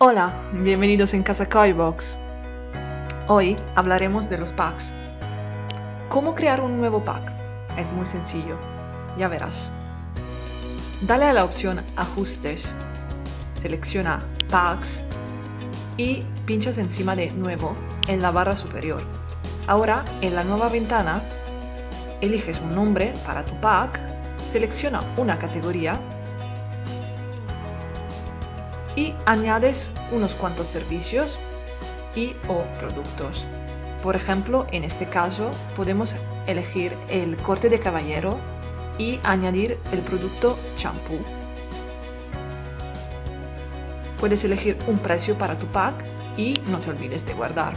Hola, bienvenidos en Casa Koibox. Hoy hablaremos de los packs. ¿Cómo crear un nuevo pack? Es muy sencillo, ya verás. Dale a la opción Ajustes, selecciona Packs y pinchas encima de Nuevo en la barra superior. Ahora, en la nueva ventana, eliges un nombre para tu pack, selecciona una categoría y añades unos cuantos servicios y o productos. Por ejemplo, en este caso podemos elegir el corte de caballero y añadir el producto champú. Puedes elegir un precio para tu pack y no te olvides de guardar.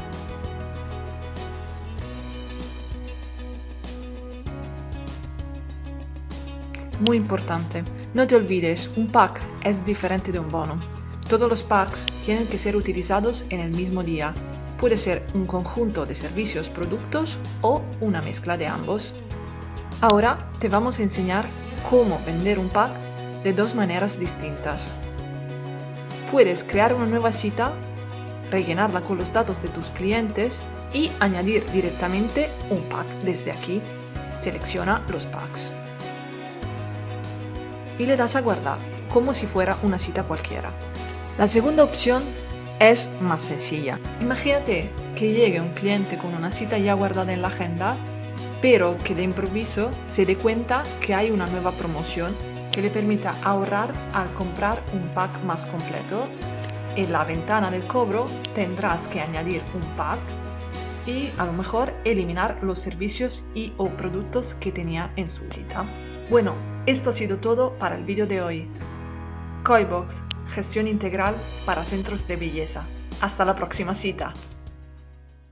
Muy importante, no te olvides, un pack es diferente de un bono. Todos los packs tienen que ser utilizados en el mismo día. Puede ser un conjunto de servicios, productos o una mezcla de ambos. Ahora te vamos a enseñar cómo vender un pack de dos maneras distintas. Puedes crear una nueva cita, rellenarla con los datos de tus clientes y añadir directamente un pack desde aquí. Selecciona los packs y le das a guardar, como si fuera una cita cualquiera. La segunda opción es más sencilla. Imagínate que llegue un cliente con una cita ya guardada en la agenda, pero que de improviso se dé cuenta que hay una nueva promoción que le permita ahorrar al comprar un pack más completo. En la ventana del cobro tendrás que añadir un pack y a lo mejor eliminar los servicios y o productos que tenía en su cita. Bueno, esto ha sido todo para el vídeo de hoy. Koibox, gestión integral para centros de belleza. Hasta la próxima cita.